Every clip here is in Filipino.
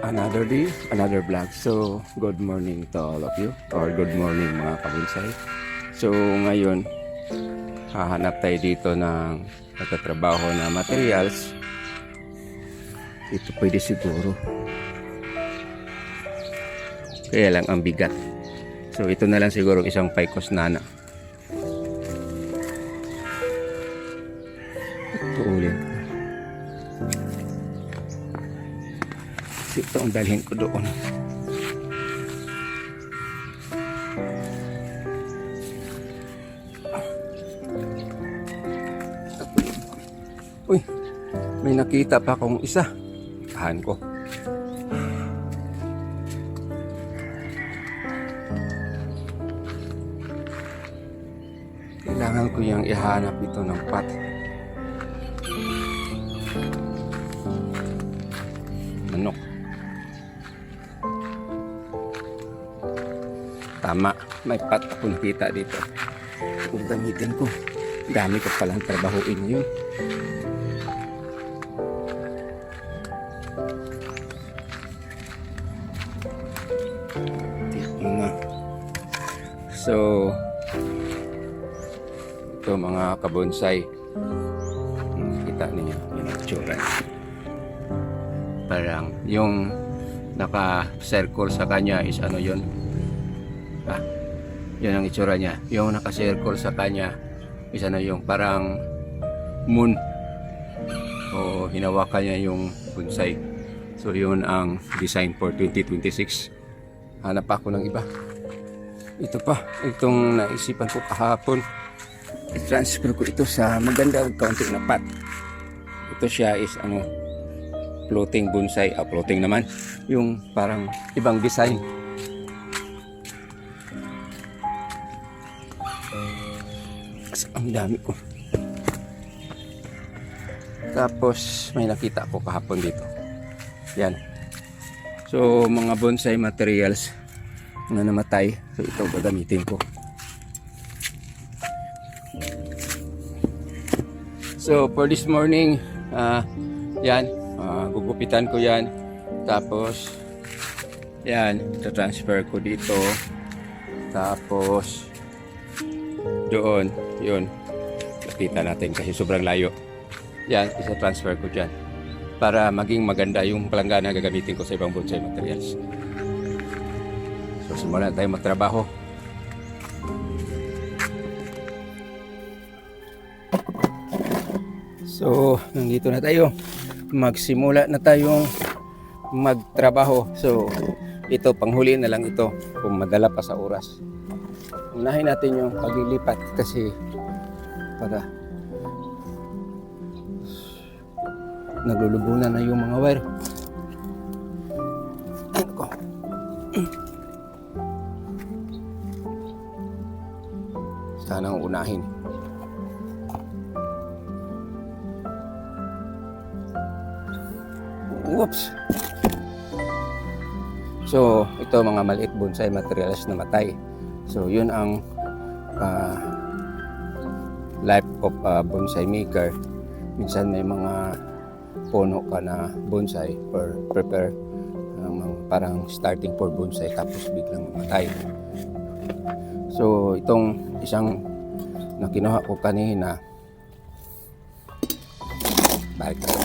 Another day, another vlog. So, good morning to all of you, or good morning mga kabunsay. So, ngayon, hahanap tayo dito ng nagtatrabaho na materials. Ito pwede siguro. Kaya lang ang bigat. So, ito na lang siguro isang paikos nana. Ito ulit. Ito ang dalhin ko doon. Uy, may nakita pa akong isa. Tahan ko. Kailangan ko yung ihanap ito ng pat. Manok. Tama, may pat ako nakita dito. Kung gamitin ko, dami ko palang trabahuin yun. Na. So, ito mga kabonsay, kita niyo yung itsura. Parang yung naka-circle sa kanya is ano yun? Yun ang itsura niya. Yung naka-circle sa kanya is ano yung parang moon. O hinawakan niya yung bonsai. So yun ang design for 2026. Hanap ako ng iba. Ito pa, itong naisipan ko kahapon. I-transfer ko ito sa maganda kaunti na pot. Ito siya is ano, floating bonsai. Floating naman. Yung parang ibang design. Ang dami ko. Tapos may nakita ako kahapon dito. Yan. So mga bonsai materials na namatay. So ito gagamitin ko. So for this morning, yan, gugupitan ko yan. Tapos yan, transfer ko dito. Tapos doon, yun, lapitan natin kasi sobrang layo. Yan, isa-transfer ko dyan para maging maganda yung palanggana na gagamitin ko sa ibang bonsai materials. So simulan tayo magtrabaho. So nandito na tayo, magsimula na tayong magtrabaho. So ito, panghuli na lang ito kung madala pa sa oras. Unahin natin yung paglilipat kasi para naglulubunan na yung mga wire. Ano ko? Sana ang unahin. Whoops! So, ito mga maliit bonsai materials na matay. So, yun ang life of a bonsai maker. Minsan may mga puno ka na bonsai or prepare parang starting for bonsai tapos biglang matay. So, itong isang na kinuha ko kanina, balik na ito.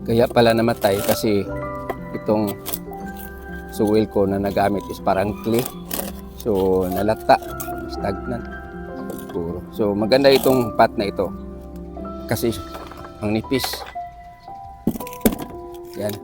Kaya pala namatay kasi itong soil ko na nagamit is parang clay. So nalata, stagnant. Puro. So maganda itong pot na ito kasi ang nipis. Yan.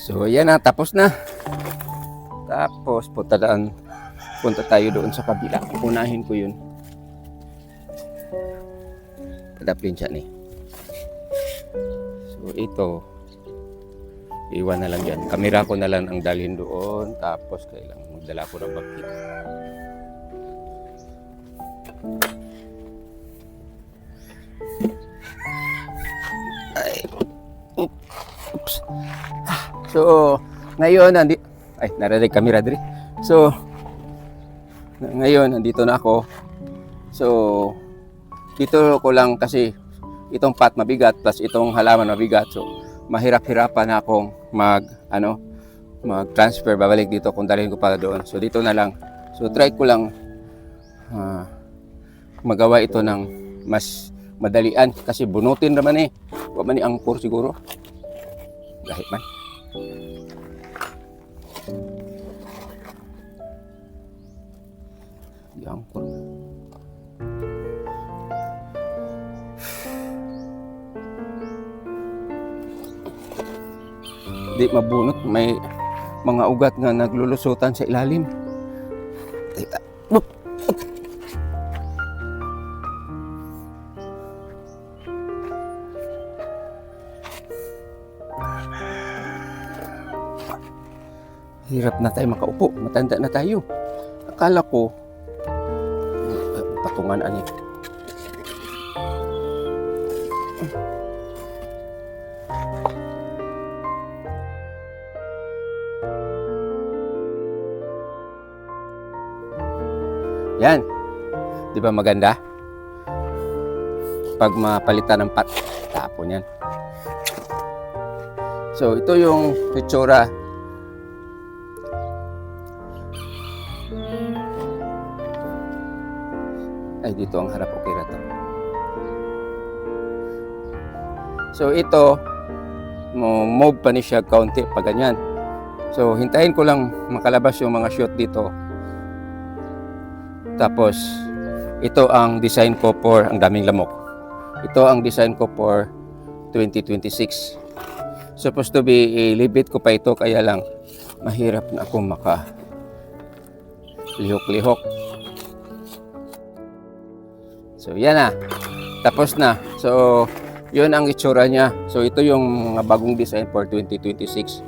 So yan na, tapos na. Tapos punta tayo doon sa kabila. Unahin ko yun. Padaplin siya ni. So ito, iwan na lang dyan. Kamera ko na lang ang dalhin doon, tapos kailangan magdala ko ng bakit. Ay, oops. So, ngayon, narinig kamera diri. So, ngayon, nandito na ako. So, dito ko lang kasi itong pot mabigat plus itong halaman mabigat. So, mahirap-hirapan na akong mag-transfer babalik dito kung dalhin ko para doon. So, dito na lang. So, try ko lang magawa ito ng mas madalian kasi bunutin naman eh. Huwag man ni angkor siguro. Dahil man. Di angkor. Di mabunot, may mga ugat nga naglulusutan sa ilalim. Teka. Hirap na tayo makaupo, matanda na tayo. Akala ko patungan ani. Yan. Di ba maganda? Pag mapalitan ng pot, tapon yan. So, ito yung itsura. Ay, dito ang harap. Okay na to. So, ito, move pa ni siya kaunti pag ganyan. So, hintayin ko lang makalabas yung mga shoot dito. Tapos, ito ang design ko for, ang daming lamok. Ito ang design ko for 2026. Supposed to be, ilibit ko pa ito, kaya lang, mahirap na ako lihok-lihok. So, yan na. Tapos na. So, yun ang itsura niya. So, ito yung mga bagong design for 2026.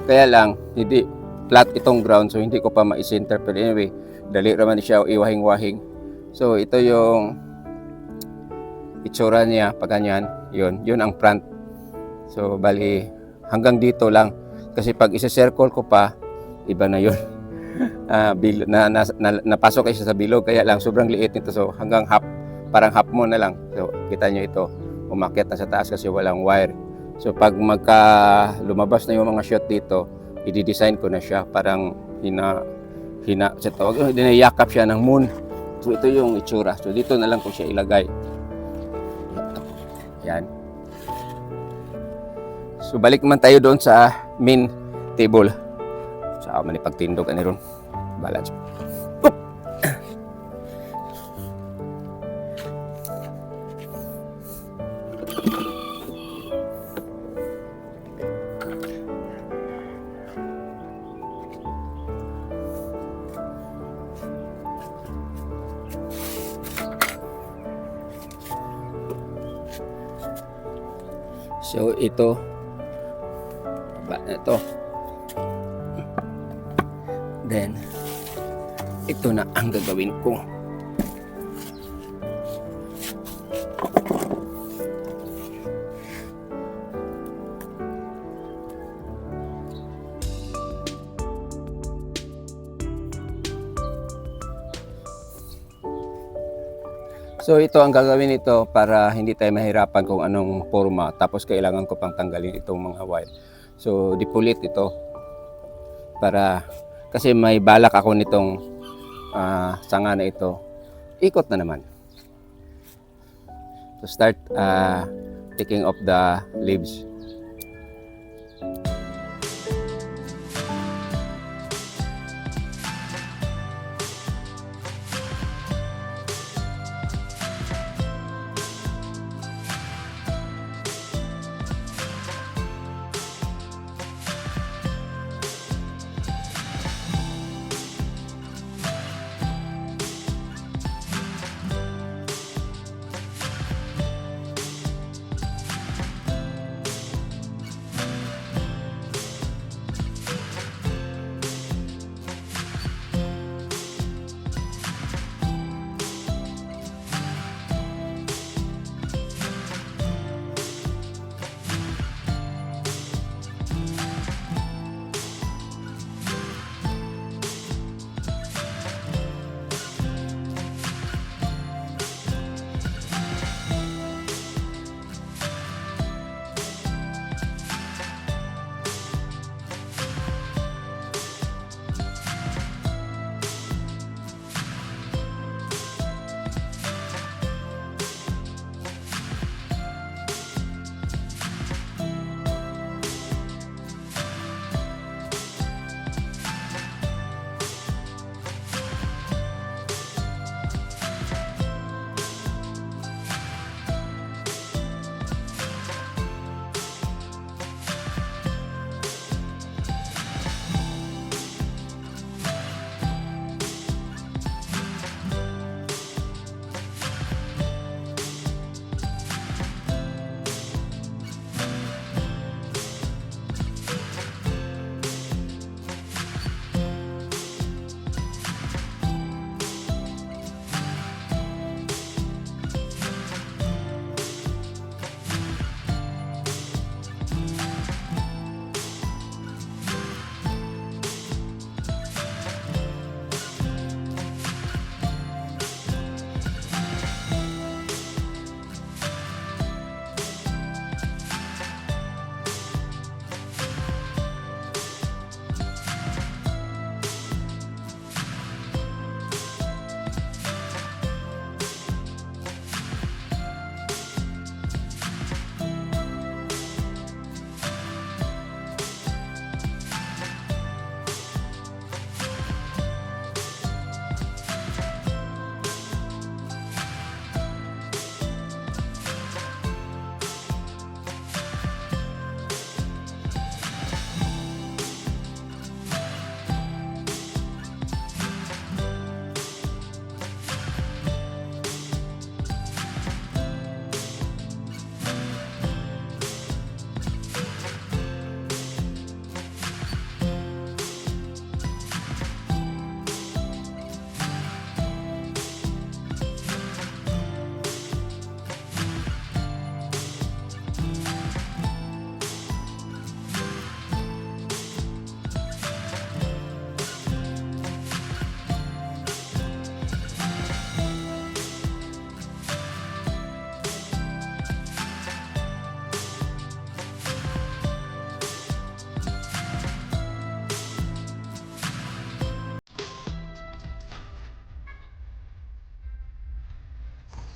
Kaya lang, hindi flat itong ground, so hindi ko pa ma-center. Pero anyway, dali naman siya iwahing-wahing. So, ito yung itsura niya, pag ganyan, yun ang front. So, bali, hanggang dito lang. Kasi pag isa-circle ko pa, iba na yun. Napasok kayo sa bilog, kaya lang sobrang liit nito. So, hanggang parang half mo na lang. So, kita nyo ito, umakyat na sa taas kasi walang wire. So, pag lumabas na yung mga shot dito, i-design ko na siya, parang dinayakap siya ng moon. So, ito yung itsura. So, dito na lang ko siya ilagay. Yan. So, balik naman tayo doon sa main table. Sa manipagtindog ani ron. Balance. So, ito then ito na ang gagawin ko. So ito ang gagawin nito para hindi tayo mahirapan kung anong forma, tapos kailangan ko pang tanggalin itong mga wire. So dipulit ito para kasi may balak ako nitong sanga na ito. Ikot na naman. So start taking off the leaves.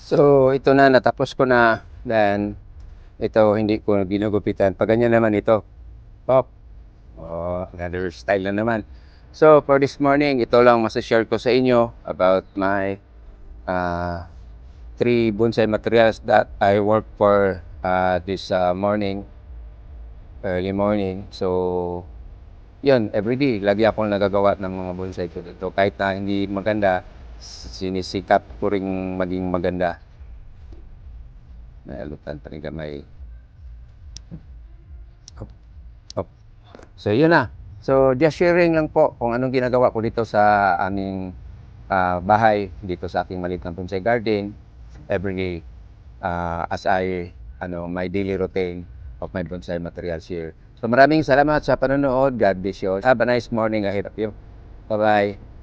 So, ito na, natapos ko na. Then, ito, hindi ko ginugupitan. Pag ganyan naman ito. Pop. Oh, another style na naman. So, for this morning, ito lang masashare ko sa inyo about my uh, 3 bonsai materials that I work for this morning, early morning. So, yun, everyday, lagi akong nagagawa ng mga bonsai ko dito. Kahit na hindi maganda, sinisikap ko ring maging maganda. Nalutan pa rin kamay. Op, op. So, yun na. So, just sharing lang po kung anong ginagawa ko dito sa aming bahay, dito sa aking maliit na bonsai garden, everyday, as my daily routine of my bonsai materials here. So, maraming salamat sa panonood. God bless you. Have a nice morning ahead of you. Bye-bye.